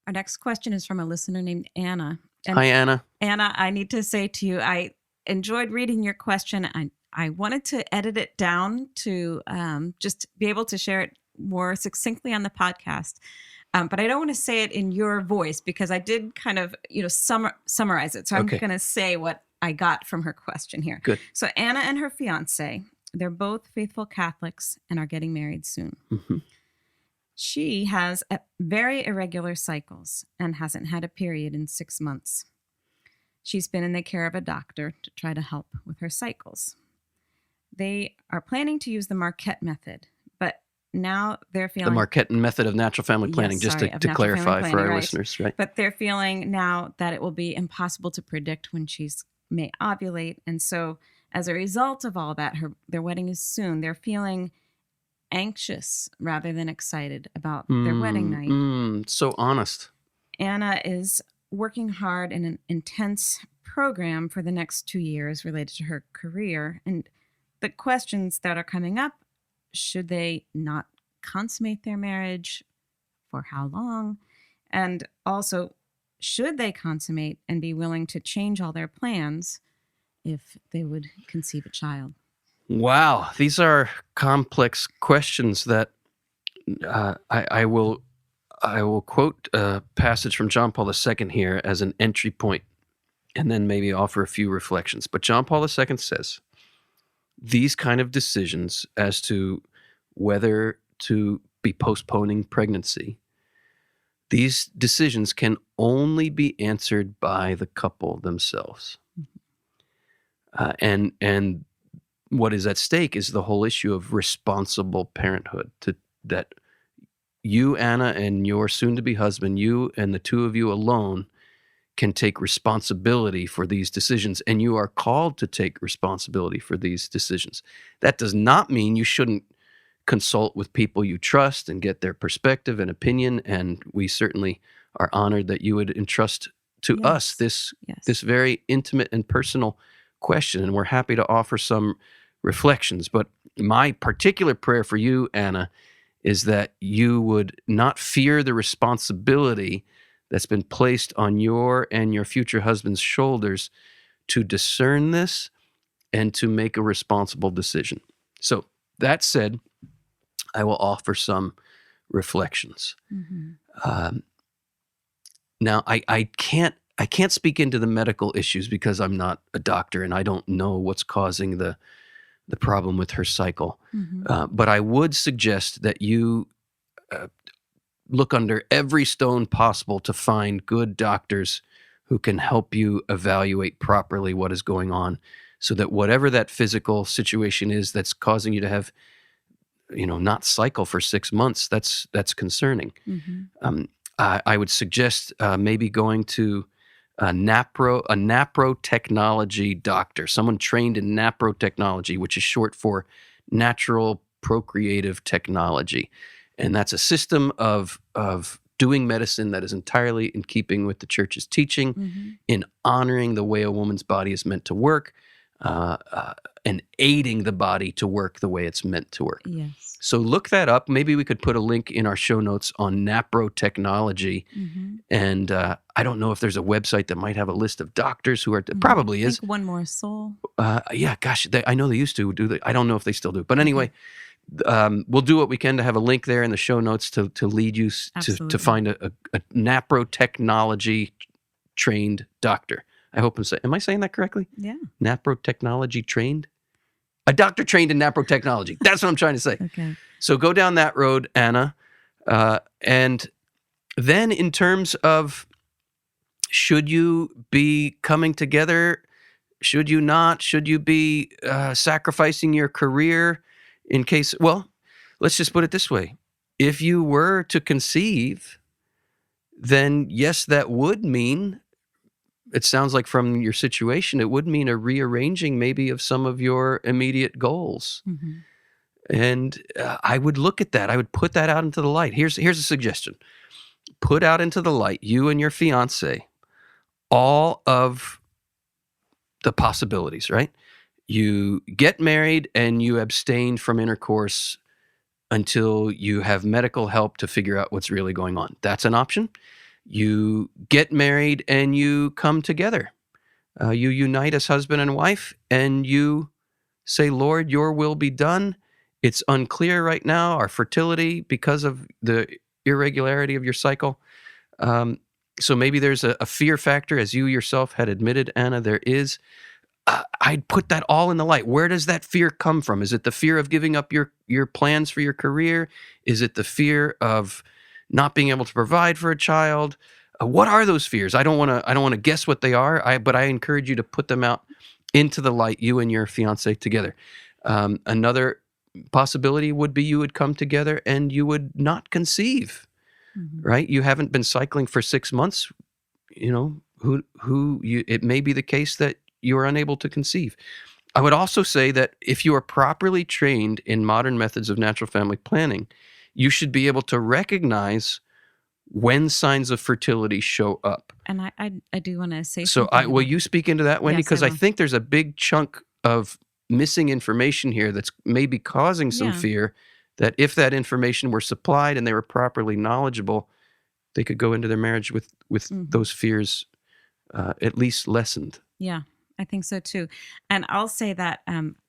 Our next question is from a listener named Anna. And Hi, Anna. Anna, I need to say to you, I enjoyed reading your question. I wanted to edit it down to just be able to share it more succinctly on the podcast. But I don't want to say it in your voice because I did kind of, summarize it. So I'm going to say what I got from her question here. Good. So Anna and her fiance, they're both faithful Catholics and are getting married soon. Mm-hmm. She has very irregular cycles and hasn't had a period in 6 months. She's been in the care of a doctor to try to help with her cycles. They are planning to use the Marquette method, but now they're feeling... The Marquette method of natural family planning, to clarify for our listeners, right? But they're feeling now that it will be impossible to predict when she's may ovulate. And so as a result of all that, their wedding is soon. They're feeling anxious rather than excited about their wedding night. So honest. Anna is working hard in an intense program for the next 2 years related to her career. And the questions that are coming up, should they not consummate their marriage? For how long? And also, should they consummate and be willing to change all their plans if they would conceive a child? Wow, these are complex questions that I will quote a passage from John Paul II here as an entry point, and then maybe offer a few reflections. But John Paul II says, these kind of decisions as to whether to be postponing pregnancy, these decisions can only be answered by the couple themselves. And what is at stake is the whole issue of responsible parenthood, that you, Anna, and your soon-to-be husband, you and the two of you alone can take responsibility for these decisions, and you are called to take responsibility for these decisions. That does not mean you shouldn't consult with people you trust and get their perspective and opinion, and we certainly are honored that you would entrust to us this very intimate and personal question, and we're happy to offer some reflections. But my particular prayer for you, Anna, is that you would not fear the responsibility that's been placed on your and your future husband's shoulders to discern this and to make a responsible decision. So that said, I will offer some reflections. Mm-hmm. Now, I can't speak into the medical issues because I'm not a doctor and I don't know what's causing the problem with her cycle. Mm-hmm. But I would suggest that you look under every stone possible to find good doctors who can help you evaluate properly what is going on, so that whatever that physical situation is that's causing you to have, not cycle for 6 months, that's concerning. Mm-hmm. I would suggest maybe going to a naprotechnology doctor, someone trained in naprotechnology, which is short for natural procreative technology. And that's a system of doing medicine that is entirely in keeping with the church's teaching, mm-hmm. in honoring the way a woman's body is meant to work, and aiding the body to work the way it's meant to work. Yes. So look that up. Maybe we could put a link in our show notes on naprotechnology. Mm-hmm. And I don't know if there's a website that might have a list of doctors who are, mm-hmm. probably is. I think One More Soul. Yeah, gosh, I know they used to do that. I don't know if they still do. But anyway, we'll do what we can to have a link there in the show notes to lead you to find a naprotechnology trained doctor. I hope am I saying that correctly? Yeah. Naprotechnology trained? A doctor trained in naprotechnology. That's what I'm trying to say. Okay. So go down that road, Anna. And then in terms of, should you be coming together? Should you not? Should you be sacrificing your career in case? Well, let's just put it this way. If you were to conceive, then yes, that would mean, it sounds like from your situation, it would mean a rearranging maybe of some of your immediate goals. Mm-hmm. And I would look at that. I would put that out into the light. Here's a suggestion. Put out into the light, you and your fiance, all of the possibilities, right? You get married and you abstain from intercourse until you have medical help to figure out what's really going on. That's an option. You get married and you come together. You unite as husband and wife, and you say, Lord, your will be done. It's unclear right now, our fertility, because of the irregularity of your cycle. So maybe there's a fear factor, as you yourself had admitted, Anna, there is. I'd put that all in the light. Where does that fear come from? Is it the fear of giving up your plans for your career? Is it the fear of not being able to provide for a child? What are those fears? I don't want to guess what they are. But I encourage you to put them out into the light, you and your fiance together. Another possibility would be you would come together and you would not conceive. Mm-hmm. Right? You haven't been cycling for 6 months. You know, it may be the case that you are unable to conceive. I would also say that if you are properly trained in modern methods of natural family planning, you should be able to recognize when signs of fertility show up. And I do want to say So something. will you speak into that, Wendy? Yes, Because I think there's a big chunk of missing information here that's maybe causing some fear, that if that information were supplied and they were properly knowledgeable, they could go into their marriage with those fears at least lessened. Yeah, I think so too. And I'll say that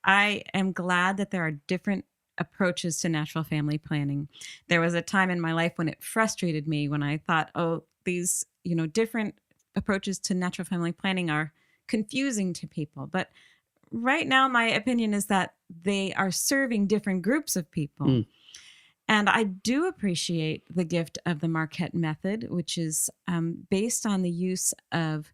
I am glad that there are different approaches to natural family planning. There was a time in my life when it frustrated me when I thought, oh, these, different approaches to natural family planning are confusing to people. But right now, my opinion is that they are serving different groups of people. And I do appreciate the gift of the Marquette method, which is based on the use of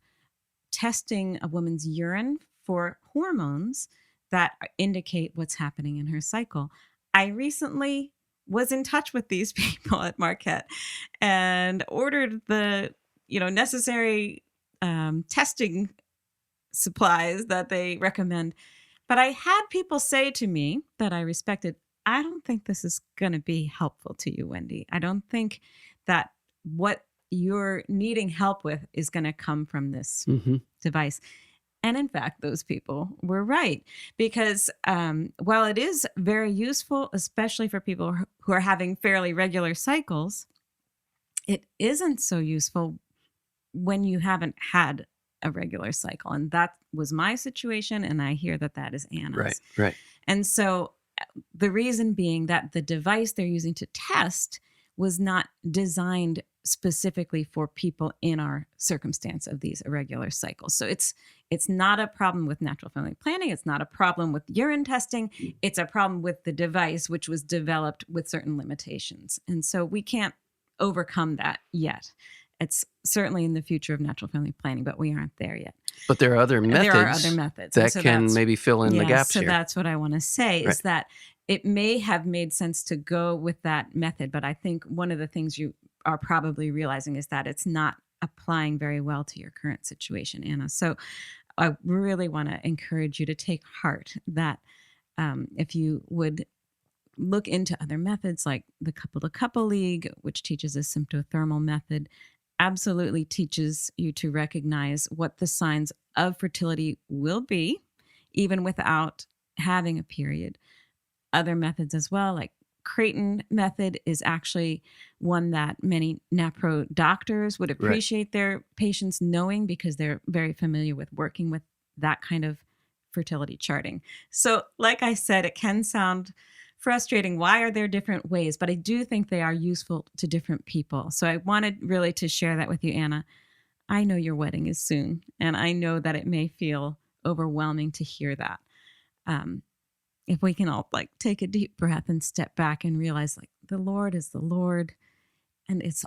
testing a woman's urine for hormones that indicate what's happening in her cycle. I recently was in touch with these people at Marquette and ordered the necessary testing supplies that they recommend. But I had people say to me that I respected, I don't think this is going to be helpful to you, Wendy. I don't think that what you're needing help with is going to come from this device. And in fact, those people were right, because while it is very useful, especially for people who are having fairly regular cycles, it isn't so useful when you haven't had a regular cycle. And that was my situation. And I hear that that is Anna's. Right. And so the reason being that the device they're using to test was not designed specifically for people in our circumstance of these irregular cycles. So it's not a problem with natural family planning. It's not a problem with urine testing. It's a problem with the device, which was developed with certain limitations. And so we can't overcome that yet. It's certainly in the future of natural family planning, but we aren't there yet. But there are other methods that can maybe fill in the gaps here. So here. That's what I want to say, is that it may have made sense to go with that method, but I think one of the things you are probably realizing is that it's not applying very well to your current situation, Anna. So I really want to encourage you to take heart that if you would look into other methods like the couple-to-couple league, which teaches a symptothermal method, absolutely teaches you to recognize what the signs of fertility will be, even without having a period. Other methods as well, like Creighton method, is actually one that many NAPRO doctors would appreciate their patients knowing, because they're very familiar with working with that kind of fertility charting. So like I said, it can sound frustrating. Why are there different ways? But I do think they are useful to different people. So I wanted really to share that with you, Anna. I know your wedding is soon, and I know that it may feel overwhelming to hear that. If we can all take a deep breath and step back and realize the Lord is the Lord, and it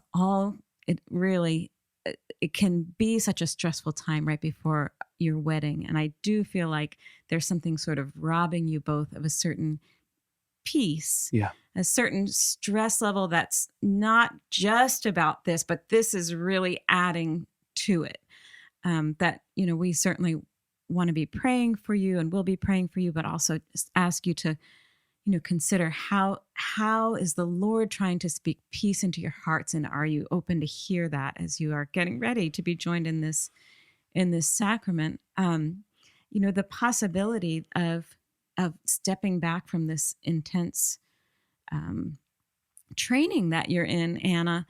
can be such a stressful time right before your wedding. And I do feel like there's something sort of robbing you both of a certain peace, a certain stress level that's not just about this, but this is really adding to it. That, we certainly want to be praying for you and will be praying for you, but also just ask you to, consider how is the Lord trying to speak peace into your hearts, and are you open to hear that as you are getting ready to be joined in this sacrament? The possibility of stepping back from this intense training that you're in, Anna,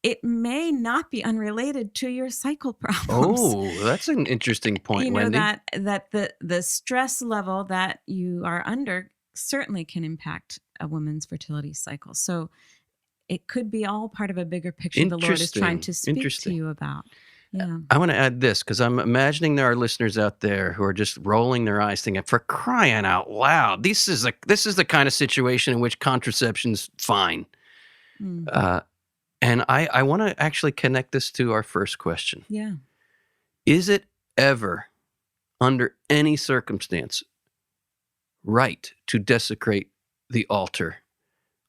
it may not be unrelated to your cycle problems. Oh, that's an interesting point, You know, Wendy. that the stress level that you are under certainly can impact a woman's fertility cycle. So it could be all part of a bigger picture the Lord is trying to speak to Interesting. you about. Yeah. I want to add this because I'm imagining there are listeners out there who are just rolling their eyes, thinking, "For crying out loud, this is the kind of situation in which contraception's fine." Mm. And I want to actually connect this to our first question. Yeah. Is it ever, under any circumstance, right to desecrate the altar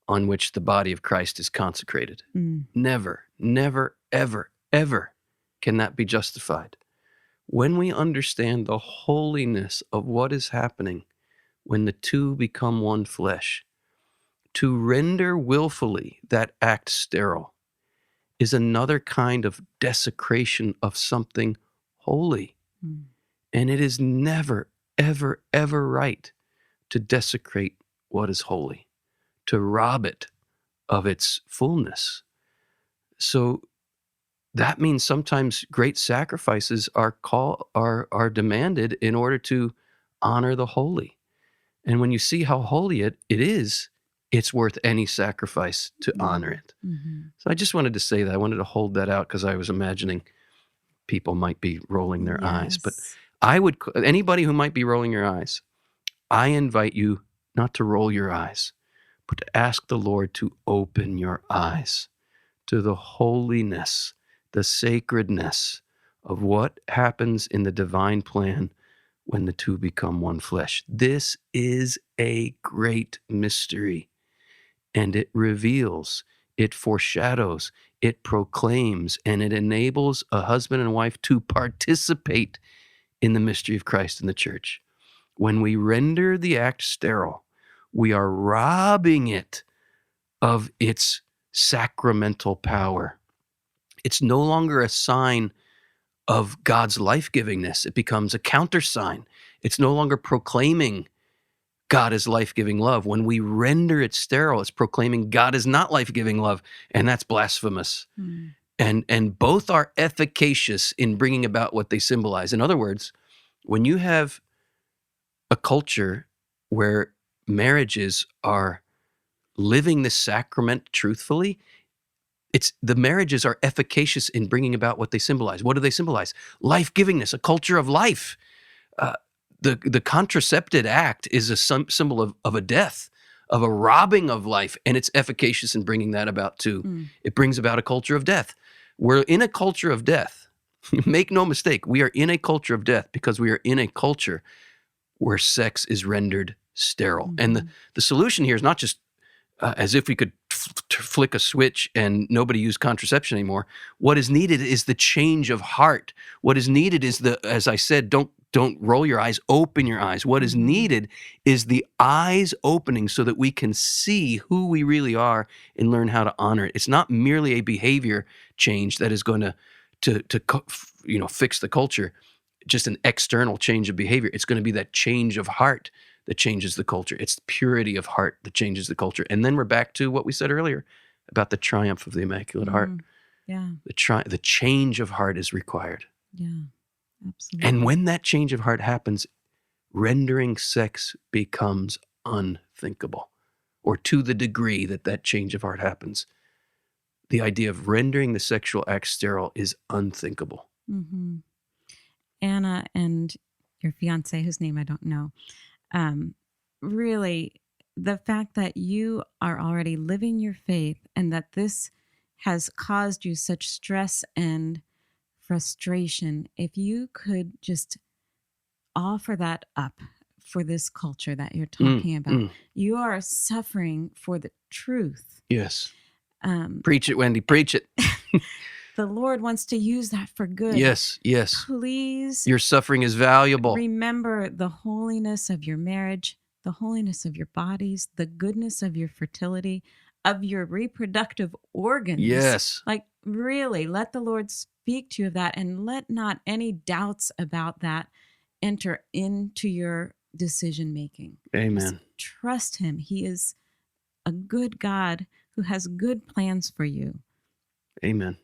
on which the body of Christ is consecrated? Mm. Never, never, ever, ever can that be justified. When we understand the holiness of what is happening when the two become one flesh, to render willfully that act sterile is another kind of desecration of something holy. Mm. And it is never, ever, ever right to desecrate what is holy, to rob it of its fullness. So that means sometimes great sacrifices are demanded in order to honor the holy. And when you see how holy it is, it's worth any sacrifice to honor it. Mm-hmm. So I just wanted to say that. I wanted to hold that out because I was imagining people might be rolling their eyes. But anybody who might be rolling your eyes, I invite you not to roll your eyes, but to ask the Lord to open your eyes to the holiness, the sacredness of what happens in the divine plan when the two become one flesh. This is a great mystery, and it reveals, it foreshadows, it proclaims, and it enables a husband and wife to participate in the mystery of Christ in the church. When we render the act sterile, we are robbing it of its sacramental power. It's no longer a sign of God's life-givingness. It becomes a countersign. It's no longer proclaiming God is life-giving love. When we render it sterile, it's proclaiming God is not life-giving love, and that's blasphemous. Mm. And both are efficacious in bringing about what they symbolize. In other words, when you have a culture where marriages are living the sacrament truthfully, the marriages are efficacious in bringing about what they symbolize. What do they symbolize? Life-givingness, a culture of life. The contracepted act is a symbol of a death, of a robbing of life, and it's efficacious in bringing that about too. Mm. It brings about a culture of death. We're in a culture of death. Make no mistake, we are in a culture of death because we are in a culture where sex is rendered sterile. Mm-hmm. And the solution here is not just as if we could flick a switch and nobody used contraception anymore. What is needed is the change of heart. What is needed is as I said, don't roll your eyes, open your eyes. What is needed is the eyes opening so that we can see who we really are and learn how to honor it. It's not merely a behavior change that is going to fix the culture, just an external change of behavior. It's going to be that change of heart that changes the culture. It's purity of heart that changes the culture. And then we're back to what we said earlier about the triumph of the Immaculate Heart. Yeah. The change of heart is required. Yeah, absolutely. And when that change of heart happens, rendering sex becomes unthinkable. Or to the degree that change of heart happens, the idea of rendering the sexual act sterile is unthinkable. Mm-hmm. Anna and your fiance, whose name I don't know, really, the fact that you are already living your faith and that this has caused you such stress and frustration, if you could just offer that up for this culture that you're talking about. You are suffering for the truth. Yes. Preach it, Wendy. Preach it. The Lord wants to use that for good. Yes, yes. Please. Your suffering is valuable. Remember the holiness of your marriage, the holiness of your bodies, the goodness of your fertility, of your reproductive organs. Yes. Like, really, let the Lord speak to you of that, and let not any doubts about that enter into your decision making. Amen. Just trust Him. He is a good God who has good plans for you. Amen.